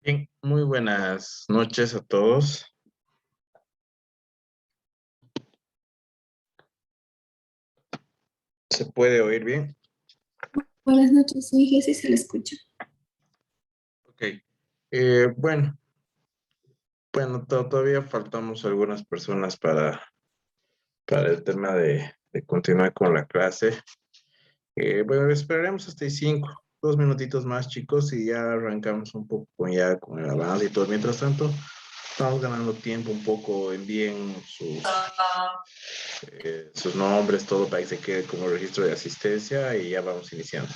Bien, muy buenas noches a todos. ¿Se puede oír bien? Buenas noches, sí, Jessy, se le escucha. Ok. Bueno, todavía faltamos algunas personas para el tema de continuar con la clase. Bueno, esperaremos hasta el 5, 2 minutitos más, chicos, y ya arrancamos un poco ya con el avance y todo. Mientras tanto, estamos ganando tiempo un poco, envíen sus nombres, todo para que se quede como registro de asistencia y ya vamos iniciando.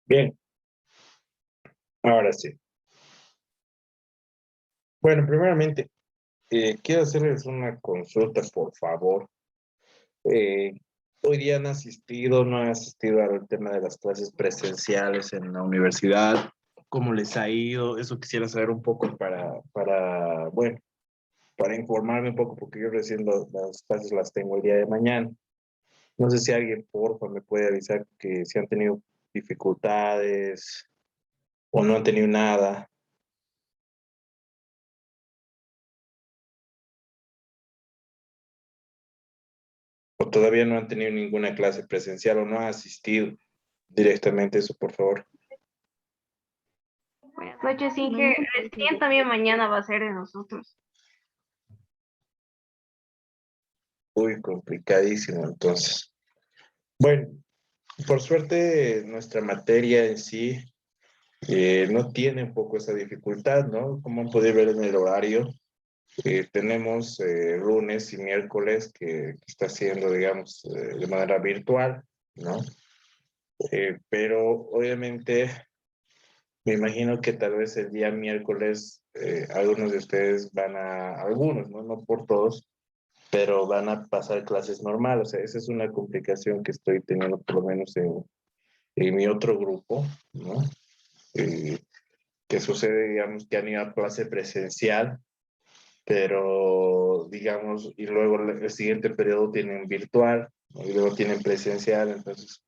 Bien, ahora sí. Bueno, primeramente, quiero hacerles una consulta, por favor. Eh, Hoy día no han asistido al tema de las clases presenciales en la universidad. ¿Cómo les ha ido? Eso quisiera saber un poco bueno, para informarme un poco, porque yo recién las clases las tengo el día de mañana. No sé si alguien, porfa, me puede avisar que si han tenido dificultades o no han tenido nada. O todavía no han tenido ninguna clase presencial o no han asistido directamente, eso, por favor. Buenas noches, Inge. Recién también mañana va a ser de nosotros. Uy, complicadísimo, entonces. Bueno, por suerte nuestra materia en sí no tiene un poco esa dificultad, ¿no? Como han podido ver en el horario, tenemos lunes y miércoles que está haciendo, digamos, de manera virtual, ¿no? Pero obviamente me imagino que tal vez el día miércoles algunos de ustedes algunos, ¿no? No por todos, pero van a pasar clases normales. O sea, esa es una complicación que estoy teniendo por lo menos en mi otro grupo, ¿no? Eh, que sucede, digamos, que han ido a clase presencial, pero, digamos, y luego el siguiente periodo tienen virtual, ¿no? Y luego tienen presencial, entonces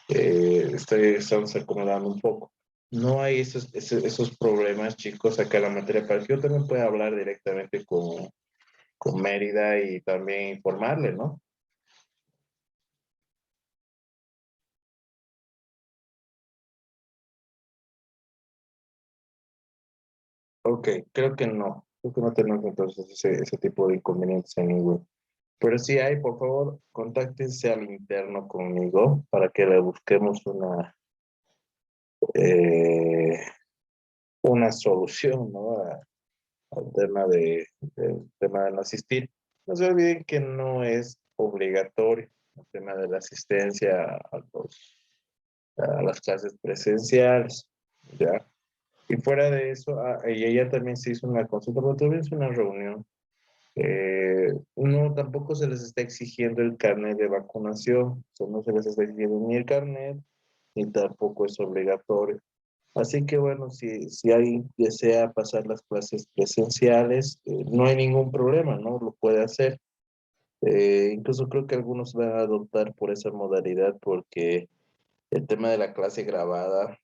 estamos acomodando un poco. No hay esos problemas, chicos, acá en la materia, para que yo también pueda hablar directamente con Mérida y también informarle, ¿no? Ok, creo que no tenemos entonces ese tipo de inconvenientes en ninguno. Pero si hay, por favor, contáctense al interno conmigo para que le busquemos eh, una solución, ¿no? Al del tema de no asistir. No se olviden que no es obligatorio el tema de la asistencia a las clases presenciales, ¿ya? Y fuera de eso, y ella también se hizo una consulta, pero también es una reunión. No, tampoco se les está exigiendo el carnet de vacunación, o sea, no se les está exigiendo ni el carnet, ni tampoco es obligatorio. Así que bueno, si alguien desea pasar las clases presenciales, no hay ningún problema, ¿no? Lo puede hacer. Incluso creo que algunos van a adoptar por esa modalidad porque el tema de la clase grabada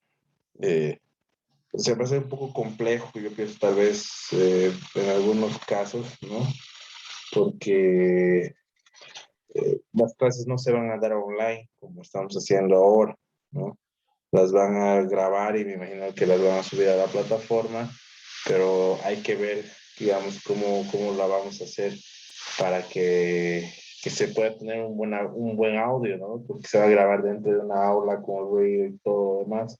eh, se me hace un poco complejo, yo pienso tal vez en algunos casos, ¿no? Porque las clases no se van a dar online como estamos haciendo ahora, ¿no? Las van a grabar y me imagino que las van a subir a la plataforma, pero hay que ver, digamos, cómo la vamos a hacer para que se pueda tener un buen audio, ¿no? Porque se va a grabar dentro de una aula con ruido y todo lo demás.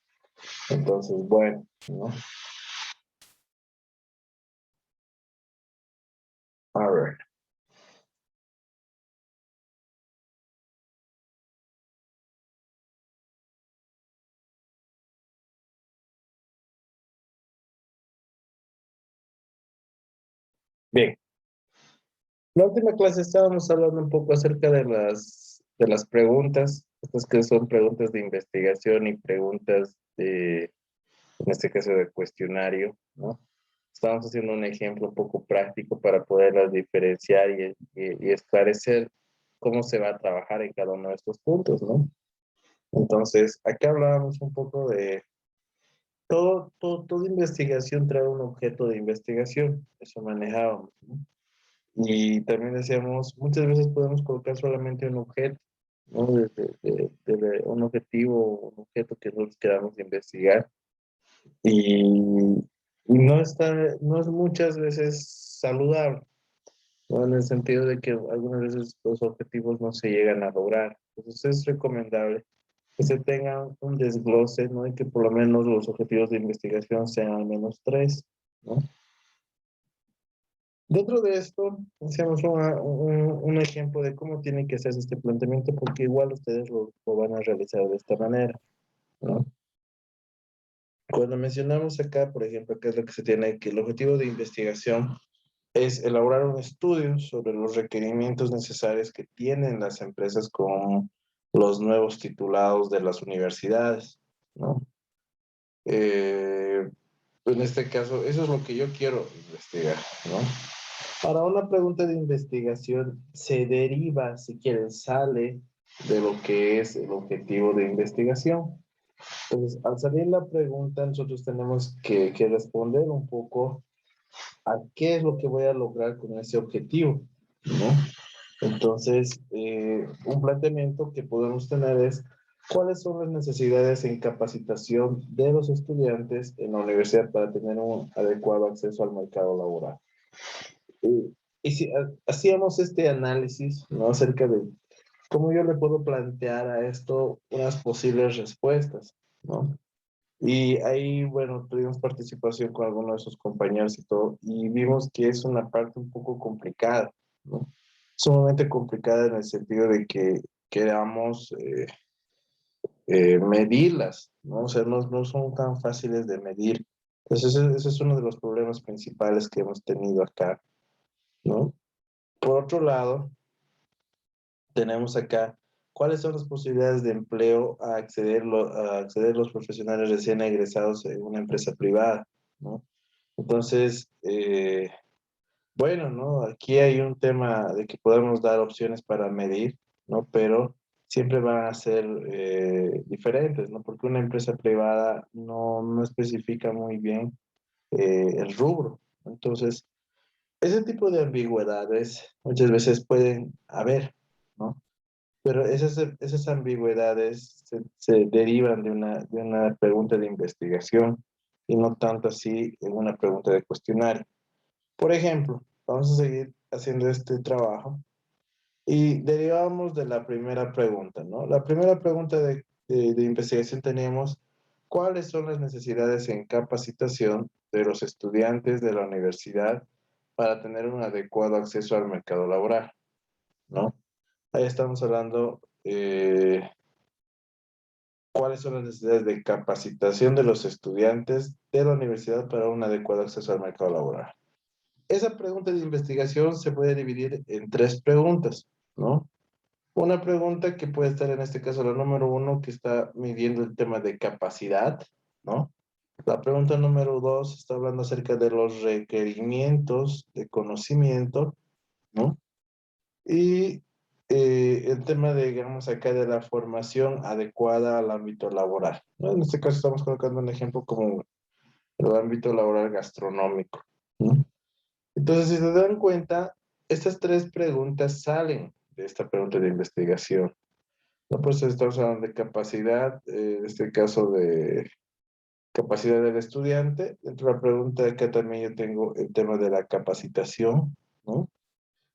Entonces, bueno, ¿no? A ver. Bien, la última clase estábamos hablando un poco acerca de las preguntas, estas que son preguntas de investigación y preguntas en este caso de cuestionario, ¿no? Estamos haciendo un ejemplo un poco práctico para poderlas diferenciar y esclarecer cómo se va a trabajar en cada uno de estos puntos, ¿no? Entonces, acá hablábamos un poco de toda investigación trae un objeto de investigación, eso manejábamos, ¿no? Y también decíamos, muchas veces podemos colocar solamente un objeto, ¿no? De un objetivo, un objeto que nosotros queramos investigar. Y no es muchas veces saludable, ¿no? En el sentido de que algunas veces los objetivos no se llegan a lograr. Entonces es recomendable que se tenga un desglose, ¿no? Y que por lo menos los objetivos de investigación sean al menos tres, ¿no? Dentro de esto, hacemos un ejemplo de cómo tiene que hacerse este planteamiento, porque igual ustedes lo van a realizar de esta manera, ¿no? Cuando mencionamos acá, por ejemplo, qué es lo que se tiene aquí, el objetivo de investigación es elaborar un estudio sobre los requerimientos necesarios que tienen las empresas con los nuevos titulados de las universidades, ¿no? En este caso, eso es lo que yo quiero investigar, ¿no? Para una pregunta de investigación se deriva, si quieren, sale de lo que es el objetivo de investigación. Entonces, al salir la pregunta, nosotros tenemos que responder un poco a qué es lo que voy a lograr con ese objetivo, ¿no? Entonces, un planteamiento que podemos tener es cuáles son las necesidades en capacitación de los estudiantes en la universidad para tener un adecuado acceso al mercado laboral. Y si hacíamos este análisis, ¿no? Acerca de cómo yo le puedo plantear a esto unas posibles respuestas, ¿no? Y ahí, bueno, tuvimos participación con algunos de sus compañeros y todo, y vimos que es una parte un poco complicada, ¿no? Sumamente complicada en el sentido de que queramos medirlas, ¿no? O sea, no son tan fáciles de medir. Entonces, ese es uno de los problemas principales que hemos tenido acá, ¿no? Por otro lado, tenemos acá cuáles son las posibilidades de empleo a acceder los profesionales recién egresados en una empresa privada, ¿no? Entonces, bueno, ¿no? Aquí hay un tema de que podemos dar opciones para medir, ¿no? Pero siempre van a ser diferentes, ¿no? Porque una empresa privada no especifica muy bien el rubro. Entonces, ese tipo de ambigüedades muchas veces pueden haber, ¿no? Pero esas ambigüedades se derivan de una pregunta de investigación y no tanto así en una pregunta de cuestionario. Por ejemplo, vamos a seguir haciendo este trabajo y derivamos de la primera pregunta, ¿no? La primera pregunta de investigación teníamos, ¿cuáles son las necesidades en capacitación de los estudiantes de la universidad para tener un adecuado acceso al mercado laboral, ¿no? Ahí estamos hablando cuáles son las necesidades de capacitación de los estudiantes de la universidad para un adecuado acceso al mercado laboral. Esa pregunta de investigación se puede dividir en tres preguntas, ¿no? Una pregunta que puede estar en este caso la número uno, que está midiendo el tema de capacidad, ¿no? La pregunta número dos está hablando acerca de los requerimientos de conocimiento, ¿no? Y el tema de, digamos, acá de la formación adecuada al ámbito laboral, ¿no? En este caso estamos colocando un ejemplo como el ámbito laboral gastronómico, ¿no? Entonces, si se dan cuenta, estas tres preguntas salen de esta pregunta de investigación. No, pues estamos hablando de capacidad, en este caso de capacidad del estudiante. Dentro de la pregunta acá también yo tengo el tema de la capacitación, ¿no?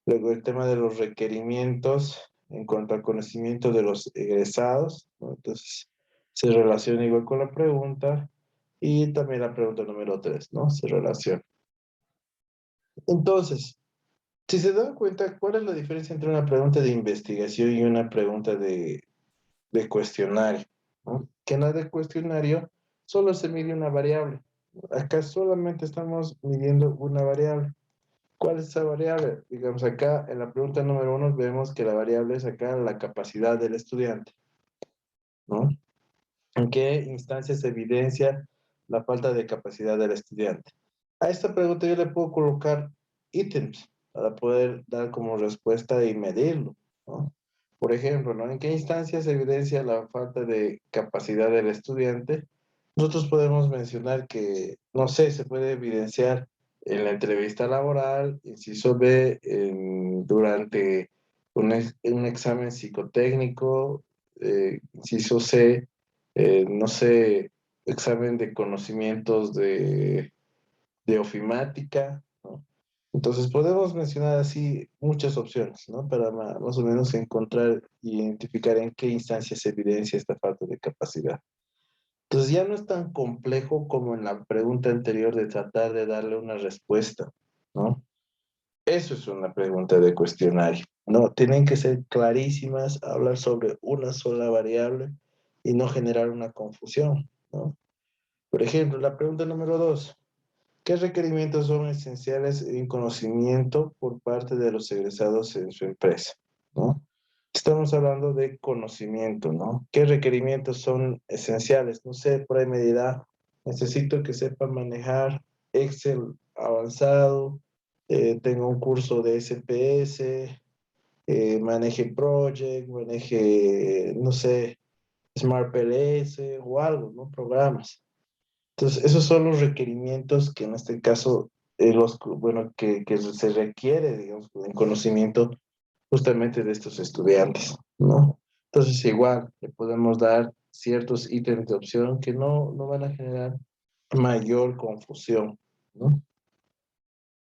Luego el tema de los requerimientos en cuanto al conocimiento de los egresados, ¿no? Entonces, se relaciona igual con la pregunta y también la pregunta número tres, ¿no? Se relaciona. Entonces, si se dan cuenta, ¿cuál es la diferencia entre una pregunta de investigación y una pregunta de cuestionario? ¿No? Que en la de cuestionario solo se mide una variable. Acá solamente estamos midiendo una variable. ¿Cuál es esa variable? Digamos, acá en la pregunta número uno vemos que la variable es acá la capacidad del estudiante, ¿no? ¿En qué instancia se evidencia la falta de capacidad del estudiante? A esta pregunta yo le puedo colocar ítems para poder dar como respuesta y medirlo, ¿no? Por ejemplo, ¿no? ¿En qué instancia se evidencia la falta de capacidad del estudiante? Nosotros podemos mencionar que, no sé, se puede evidenciar en la entrevista laboral, inciso B, durante un examen psicotécnico, inciso C, no sé, examen de conocimientos de ofimática, ¿no? Entonces podemos mencionar así muchas opciones, ¿no? Para más o menos encontrar y identificar en qué instancia se evidencia esta falta de capacidad. Entonces ya no es tan complejo como en la pregunta anterior de tratar de darle una respuesta, ¿no? Eso es una pregunta de cuestionario, ¿no? Tienen que ser clarísimas, hablar sobre una sola variable y no generar una confusión, ¿no? Por ejemplo, la pregunta número dos, ¿qué requerimientos son esenciales en conocimiento por parte de los egresados en su empresa? ¿No? Estamos hablando de conocimiento, ¿no? ¿Qué requerimientos son esenciales? No sé, por ahí me dirá, necesito que sepa manejar Excel avanzado, tenga un curso de SPS, maneje Project, maneje, no sé, Smart PLS o algo, ¿no? Programas. Entonces, esos son los requerimientos que en este caso, bueno, que se requiere, digamos, en conocimiento justamente de estos estudiantes, ¿no? Entonces, igual, le podemos dar ciertos ítems de opción que no van a generar mayor confusión, ¿no?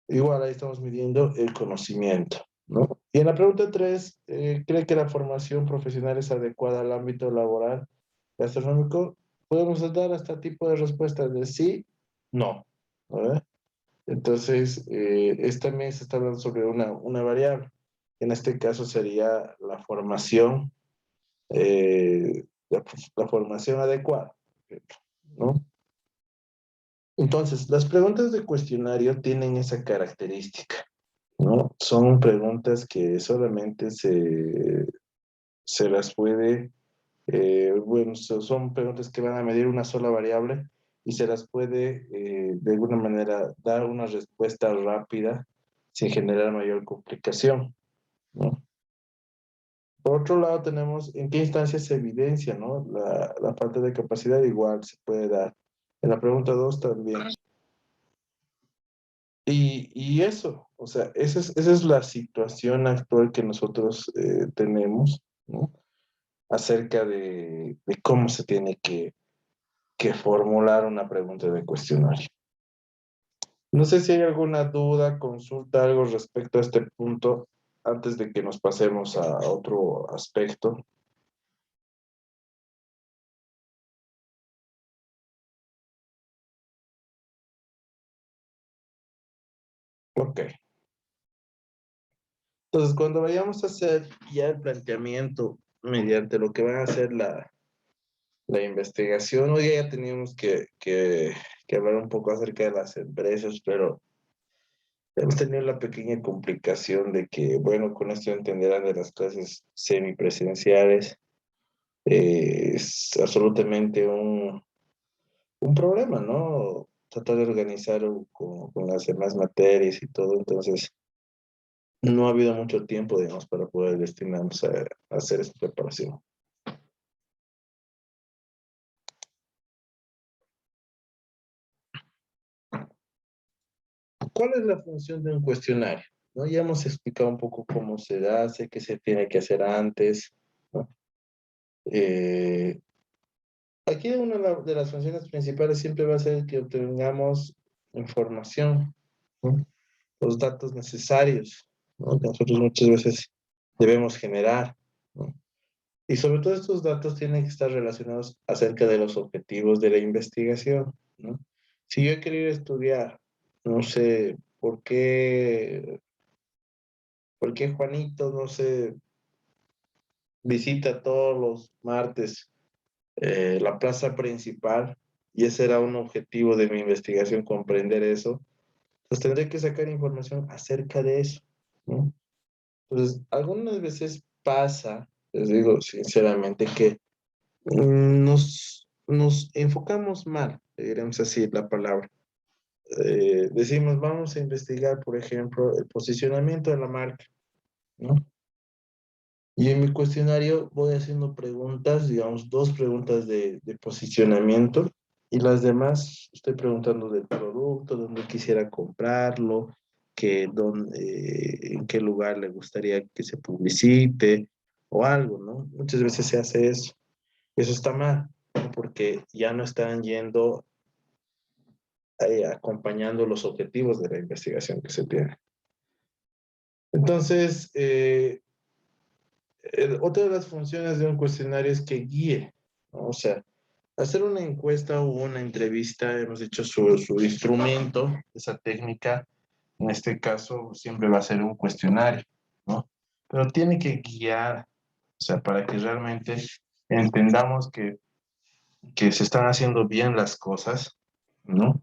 Igual ahí estamos midiendo el conocimiento, ¿no? Y en la pregunta 3, ¿cree que la formación profesional es adecuada al ámbito laboral gastronómico? Podemos dar hasta tipo de respuestas de sí, no, ¿verdad? Entonces, esta también se está hablando sobre una variable. En este caso sería la formación, la formación adecuada, ¿no? Entonces, las preguntas de cuestionario tienen esa característica, ¿no? Son preguntas que solamente se las puede, bueno, son preguntas que van a medir una sola variable y se las puede, de alguna manera, dar una respuesta rápida sin generar mayor complicación, ¿no? Por otro lado, tenemos en qué instancia se evidencia, ¿no? La falta de capacidad igual se puede dar. En la pregunta 2 también. Y eso, o sea, esa es la situación actual que nosotros tenemos, ¿no? Acerca de cómo se tiene que formular una pregunta de cuestionario. No sé si hay alguna duda, consulta, algo respecto a este punto antes de que nos pasemos a otro aspecto. Ok. Entonces, cuando vayamos a hacer ya el planteamiento mediante lo que van a hacer la investigación, hoy ya teníamos que hablar un poco acerca de las empresas, pero hemos tenido la pequeña complicación de que, bueno, con esto entenderán de las clases semipresenciales, es absolutamente un problema, ¿no? Tratar de organizar con las demás materias y todo, entonces no ha habido mucho tiempo, digamos, para poder destinarnos a hacer esta preparación. ¿Cuál es la función de un cuestionario? ¿No? Ya hemos explicado un poco cómo se hace, qué se tiene que hacer antes, ¿no? Eh, Aquí una de las funciones principales siempre va a ser que obtengamos información, ¿no? Los datos necesarios, ¿no? Que nosotros muchas veces debemos generar, ¿no? Y sobre todo estos datos tienen que estar relacionados acerca de los objetivos de la investigación, ¿no? Si yo he querido estudiar, no sé, por qué Juanito, no sé, visita todos los martes la plaza principal, y ese era un objetivo de mi investigación, comprender eso, pues tendré que sacar información acerca de eso, ¿no? Entonces, algunas veces pasa, les digo sinceramente, que nos enfocamos mal, diremos así la palabra. Decimos, vamos a investigar, por ejemplo, el posicionamiento de la marca, ¿no? Y en mi cuestionario voy haciendo preguntas, digamos, dos preguntas de posicionamiento, y las demás estoy preguntando del producto, dónde quisiera comprarlo, en qué lugar le gustaría que se publicite o algo, ¿no? Muchas veces se hace eso. Eso está mal, ¿no? Porque ya no están yendo acompañando los objetivos de la investigación que se tiene. Entonces, otra de las funciones de un cuestionario es que guíe, ¿no? O sea, hacer una encuesta o una entrevista, hemos dicho su instrumento, esa técnica, en este caso siempre va a ser un cuestionario, ¿no? Pero tiene que guiar, o sea, para que realmente entendamos que se están haciendo bien las cosas, ¿no?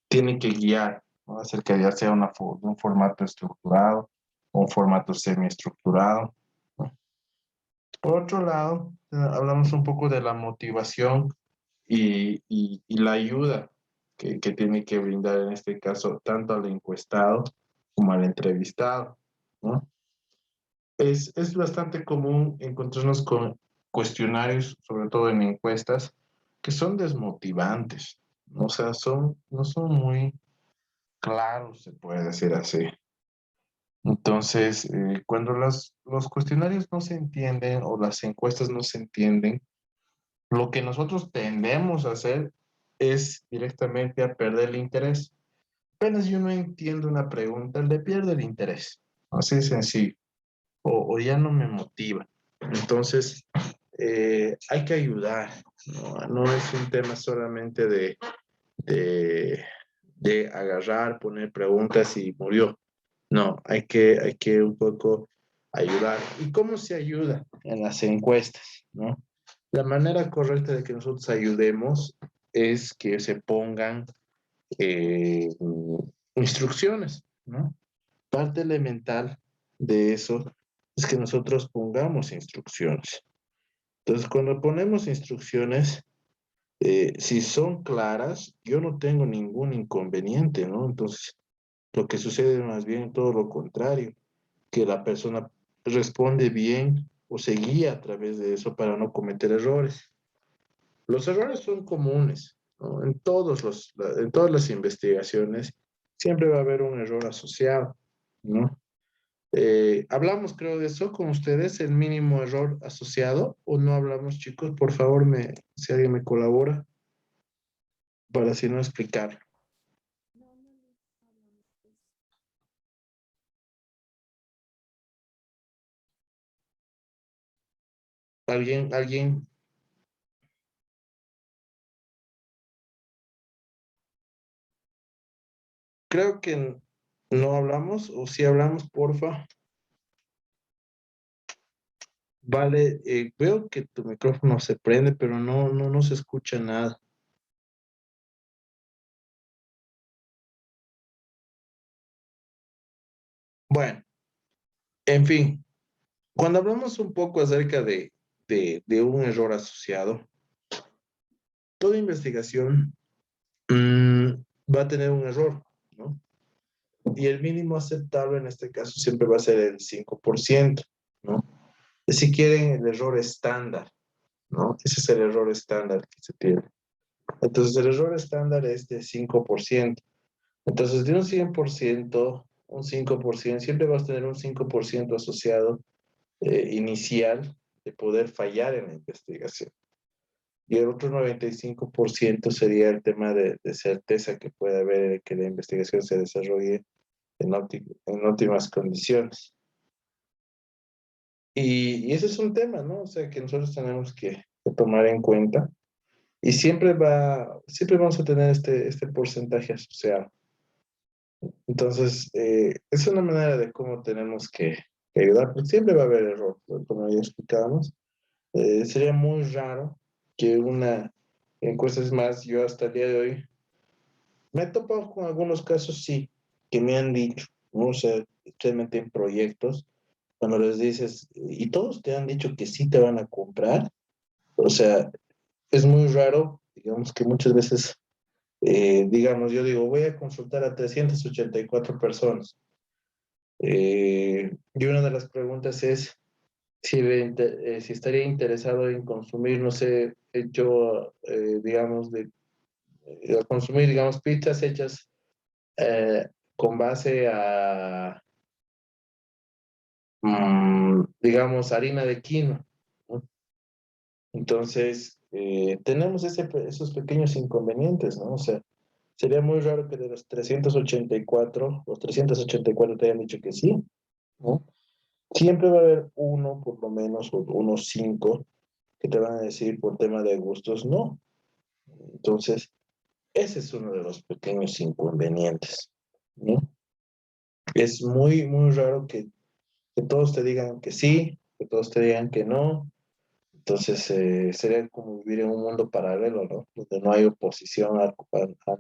Tiene que guiar, ¿no? Acerca de ya sea un formato estructurado o un formato semiestructurado, ¿no? Por otro lado, hablamos un poco de la motivación y la ayuda que tiene que brindar en este caso tanto al encuestado como al entrevistado, ¿no? Es bastante común encontrarnos con cuestionarios, sobre todo en encuestas, que son desmotivantes, ¿no? O sea, no son muy claros, se puede decir así. Entonces, cuando los cuestionarios no se entienden o las encuestas no se entienden, lo que nosotros tendemos a hacer es directamente a perder el interés. Apenas yo no entiendo una pregunta, le pierdo el interés. Así de sencillo. O ya no me motiva. Entonces, hay que ayudar. ¿No? No es un tema solamente de, de agarrar, poner preguntas y murió. No, hay que un poco ayudar. ¿Y cómo se ayuda en las encuestas? ¿No? La manera correcta de que nosotros ayudemos es que se pongan eh, instrucciones, ¿no? Parte elemental de eso es que nosotros pongamos instrucciones. Entonces, cuando ponemos instrucciones, si son claras, yo no tengo ningún inconveniente, ¿no? Entonces, lo que sucede es más bien todo lo contrario, que la persona responde bien o se guía a través de eso para no cometer errores. Los errores son comunes, ¿no? En todas las investigaciones siempre va a haber un error asociado, ¿no? Hablamos, creo, de eso con ustedes, el mínimo error asociado, o no hablamos, chicos, por favor, si alguien me colabora, para así no explicar. ¿Alguien? Creo que no hablamos, o si hablamos, porfa. Vale, veo que tu micrófono se prende, pero no se escucha nada. Bueno, en fin, cuando hablamos un poco acerca de un error asociado, toda investigación mm, va a tener un error, ¿no? Y el mínimo aceptable en este caso siempre va a ser el 5%, ¿no? Si quieren, el error estándar, ¿no? Ese es el error estándar que se tiene. Entonces, el error estándar es de 5%. Entonces, de un 100%, un 5%, siempre vas a tener un 5% asociado inicial de poder fallar en la investigación. Y el otro 95% sería el tema de certeza que puede haber de que la investigación se desarrolle en óptimas condiciones. Y ese es un tema, ¿no? O sea, que nosotros tenemos que tomar en cuenta. Y siempre vamos a tener este porcentaje asociado. Entonces, es una manera de cómo tenemos que ayudar, porque siempre va a haber error, ¿no? Como ya explicábamos. Sería muy raro que una encuesta, es más, yo hasta el día de hoy me he topado con algunos casos, sí, que me han dicho, ¿no? O sea, especialmente en proyectos, cuando les dices, y todos te han dicho que sí te van a comprar, o sea, es muy raro, digamos que muchas veces, digamos, yo digo, voy a consultar a 384 personas, y una de las preguntas es si estaría interesado en consumir, no sé, hecho, digamos, consumir, digamos, pizzas hechas con base a, digamos, harina de quinoa, ¿no? Entonces, tenemos esos pequeños inconvenientes, ¿no? O sea, sería muy raro que de los 384 te hayan dicho que sí, ¿no? Siempre va a haber uno, por lo menos, o unos 5, que te van a decir por tema de gustos, no. Entonces, ese es uno de los pequeños inconvenientes, ¿no? Es muy raro que todos te digan que sí, que todos te digan que no. Entonces, sería como vivir en un mundo paralelo, ¿no? Donde no hay oposición a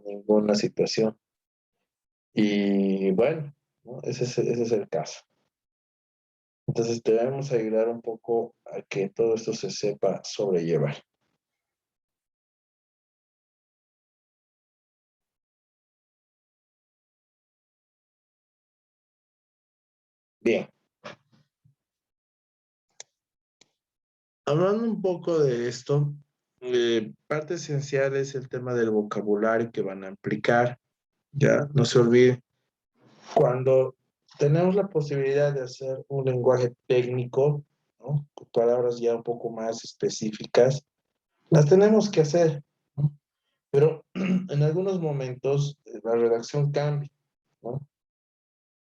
ninguna situación. Y bueno, ¿no? Ese es el caso. Entonces, debemos ayudar un poco a que todo esto se sepa sobrellevar. Bien. Hablando un poco de esto, parte esencial es el tema del vocabulario que van a aplicar. Ya, no se olvide, cuando tenemos la posibilidad de hacer un lenguaje técnico, ¿no? Con palabras ya un poco más específicas, las tenemos que hacer, ¿no? Pero en algunos momentos la redacción cambia, ¿no?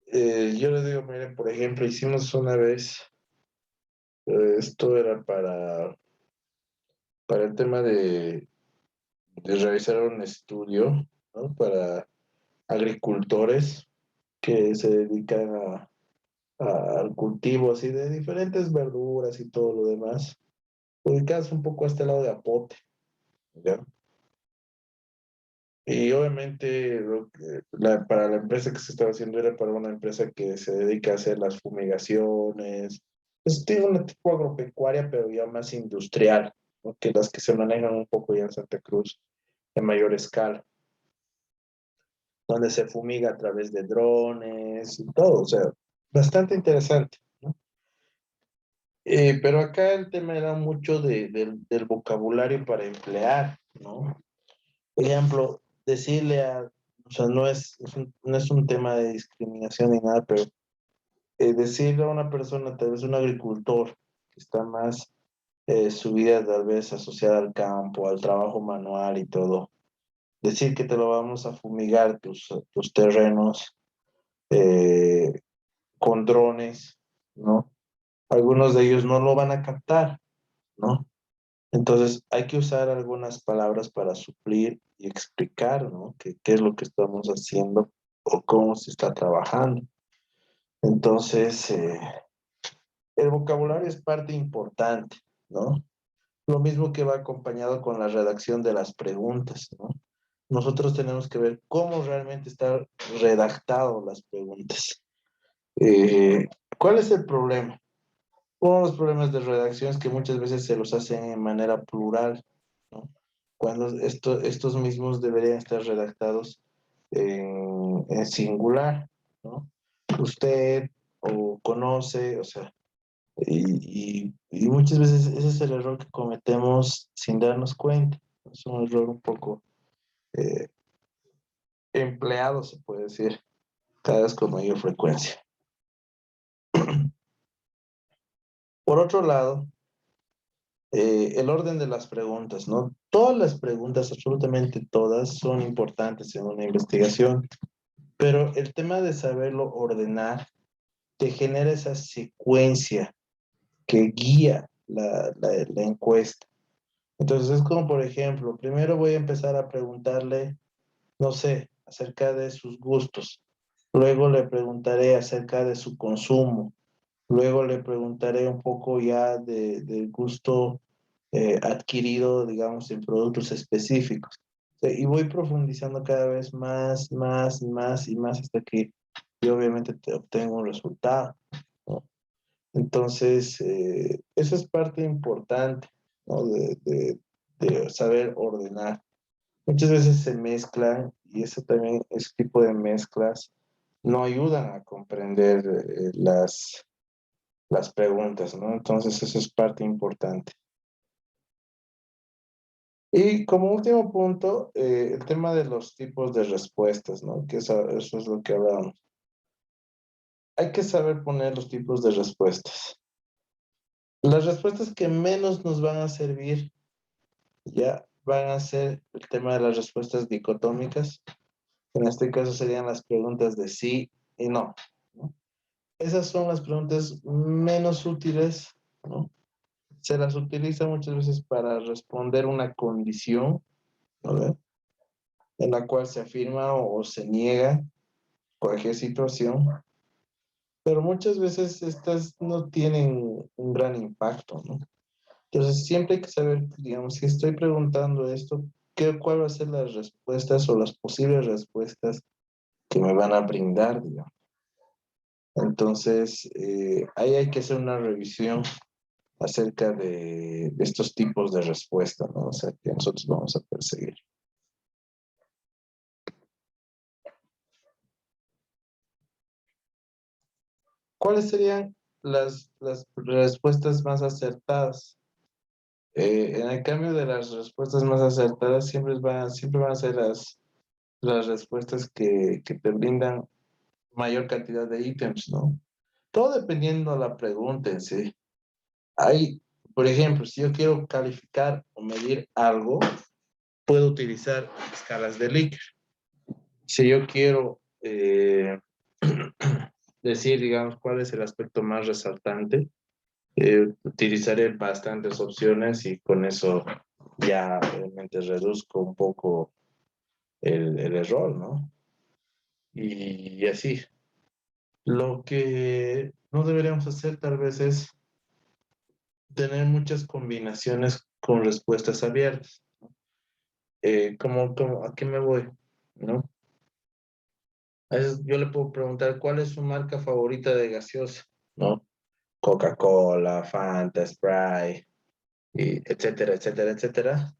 Yo les digo, miren, por ejemplo, hicimos una vez, esto era para el tema de realizar un estudio, ¿no? Para agricultores que se dedican al cultivo así de diferentes verduras y todo lo demás, ubicadas un poco a este lado de Apote, ¿ya? Y obviamente para la empresa que se estaba haciendo era para una empresa que se dedica a hacer las fumigaciones. Tiene una tipo agropecuaria, pero ya más industrial, ¿no? Que las que se manejan un poco ya en Santa Cruz, en mayor escala, donde se fumiga a través de drones y todo, o sea, bastante interesante, ¿no? Pero acá el tema era mucho del vocabulario para emplear, ¿no? Por ejemplo, decirle o sea, no es un tema de discriminación ni nada, pero decirle a una persona, tal vez un agricultor, que está más su vida tal vez asociada al campo, al trabajo manual y todo, decir que te lo vamos a fumigar tus terrenos eh, con drones, ¿no? Algunos de ellos no lo van a captar, ¿no? Entonces hay que usar algunas palabras para suplir y explicar, ¿no? Qué es lo que estamos haciendo o cómo se está trabajando. Entonces, el vocabulario es parte importante, ¿no? Lo mismo que va acompañado con la redacción de las preguntas, ¿no? Nosotros tenemos que ver cómo realmente están redactado las preguntas. Eh, ¿Cuál es el problema? Uno de los problemas de redacción es que muchas veces se los hacen en manera plural, ¿no? Cuando estos mismos deberían estar redactados en singular, ¿no? Usted o conoce, o sea, y muchas veces ese es el error que cometemos sin darnos cuenta. Es un error un poco eh, empleado, se puede decir, cada vez con mayor frecuencia. Por otro lado, el orden de las preguntas, ¿no? Todas las preguntas, absolutamente todas, son importantes en una investigación, pero el tema de saberlo ordenar te genera esa secuencia que guía la encuesta. Entonces es como, por ejemplo, primero voy a empezar a preguntarle, no sé, acerca de sus gustos. Luego le preguntaré acerca de su consumo. Luego le preguntaré un poco ya del gusto adquirido, digamos, en productos específicos. Y voy profundizando cada vez más, más, más y más hasta que yo obviamente te obtengo un resultado, ¿no? Entonces, eso es parte importante, ¿no? De saber ordenar. Muchas veces se mezclan y eso también, ese tipo de mezclas no ayudan a comprender las preguntas, ¿no? Entonces, eso es parte importante. Y como último punto, el tema de los tipos de respuestas, ¿no? Que eso es lo que hablamos. Hay que saber poner los tipos de respuestas. Las respuestas que menos nos van a servir ya van a ser el tema de las respuestas dicotómicas. En este caso serían las preguntas de sí y no, ¿no? Esas son las preguntas menos útiles, ¿no? Se las utiliza muchas veces para responder una condición, ¿no? En la cual se afirma o se niega cualquier situación, pero muchas veces estas no tienen un gran impacto, ¿no? Entonces siempre hay que saber, digamos, si estoy preguntando esto, ¿cuál va a ser las respuestas o las posibles respuestas que me van a brindar, digamos? Entonces, ahí hay que hacer una revisión acerca de estos tipos de respuesta, ¿no? O sea, que nosotros vamos a perseguir. ¿Cuáles serían las respuestas más acertadas? En el cambio de las respuestas más acertadas, siempre van a ser las respuestas que te brindan mayor cantidad de ítems, ¿no? Todo dependiendo de la pregunta en sí. Hay, por ejemplo, si yo quiero calificar o medir algo, puedo utilizar escalas de Likert. Si yo quiero decir, digamos, cuál es el aspecto más resaltante, utilizaré bastantes opciones y con eso ya obviamente reduzco un poco el error, ¿no? Y así. Lo que no deberíamos hacer tal vez es tener muchas combinaciones con respuestas abiertas. ¿A qué me voy? ¿No? A veces yo le puedo preguntar cuál es su marca favorita de gaseosa, ¿no? Coca-Cola, Fanta, Sprite, y etcétera, etcétera, etcétera.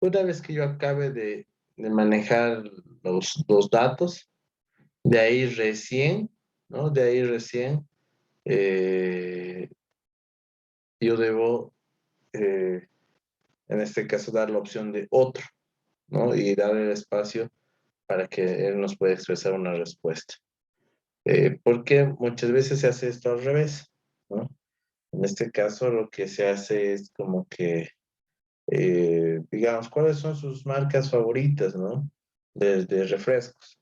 Una vez que yo acabe de manejar los datos, de ahí recién, ¿no? De ahí recién eh, yo debo, eh, en este caso, dar la opción de otro, ¿no? Y darle el espacio para que él nos pueda expresar una respuesta. Porque muchas veces se hace esto al revés, ¿no? En este caso lo que se hace es como que, digamos, ¿cuáles son sus marcas favoritas, ¿no? De refrescos.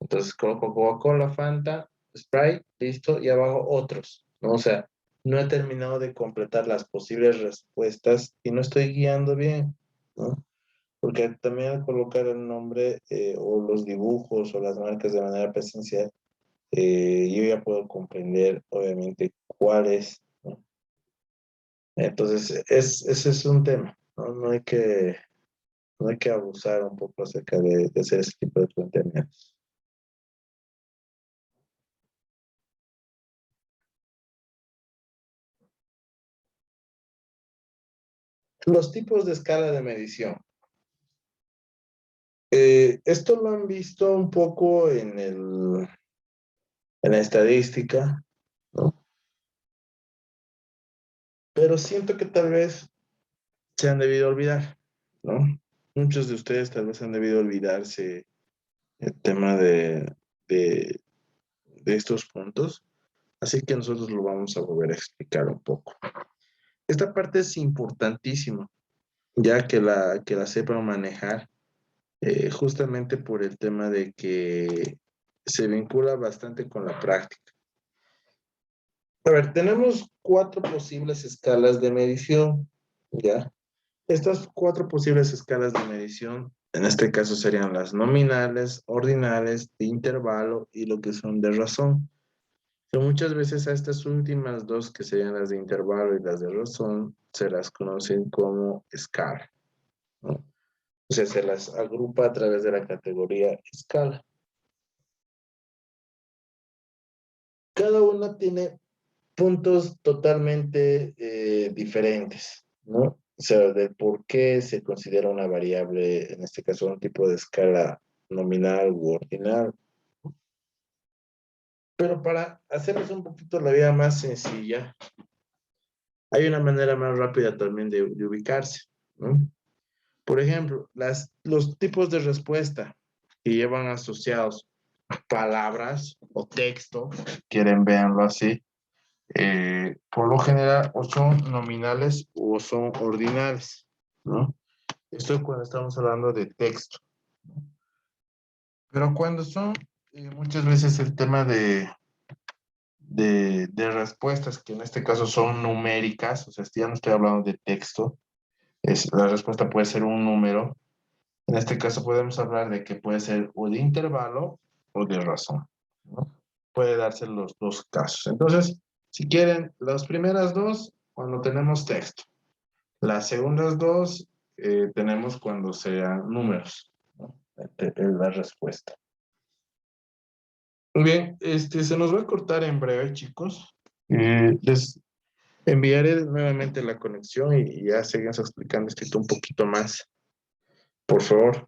Entonces coloco Coca-Cola, Fanta, Sprite, listo, y abajo otros, ¿no? O sea, no he terminado de completar las posibles respuestas y no estoy guiando bien, ¿no? Porque también al colocar el nombre o los dibujos o las marcas de manera presencial, yo ya puedo comprender, obviamente, cuál es, ¿no? Entonces, ese es un tema, ¿no? No hay que abusar un poco acerca de hacer ese tipo de planteamientos. Los tipos de escala de medición. Esto lo han visto un poco en la estadística, ¿no? Pero siento que tal vez se han debido olvidar, ¿no? Muchos de ustedes tal vez han debido olvidarse el tema de, de estos puntos, así que nosotros lo vamos a volver a explicar un poco. Esta parte es importantísima, ya que la sepan manejar, justamente por el tema de que se vincula bastante con la práctica. A ver, tenemos 4 posibles escalas de medición, ¿ya? Estas 4 posibles escalas de medición, en este caso serían las nominales, ordinales, de intervalo y lo que son de razón. Pero muchas veces a estas últimas dos, que serían las de intervalo y las de razón, se las conocen como escala, ¿no? O sea, se las agrupa a través de la categoría escala. Cada una tiene puntos totalmente diferentes, ¿no? O sea, de por qué se considera una variable, en este caso un tipo de escala nominal u ordinal. Pero para hacerles un poquito la vida más sencilla, hay una manera más rápida también de ubicarse, ¿no? Por ejemplo, los tipos de respuesta que llevan asociados palabras o texto, si quieren verlo así, por lo general o son nominales o son ordinales, ¿no? Esto es cuando estamos hablando de texto. Pero cuando son muchas veces el tema de respuestas, que en este caso son numéricas, o sea, ya no estoy hablando de texto, la respuesta puede ser un número. En este caso podemos hablar de que puede ser o de intervalo o de razón, ¿no? Puede darse los dos casos. Entonces, si quieren, las primeras dos, cuando tenemos texto. Las segundas dos tenemos cuando sean números, ¿no? La respuesta. Muy bien, se nos va a cortar en breve, chicos. Les enviaré nuevamente la conexión y ya seguimos explicando esto un poquito más. Por favor.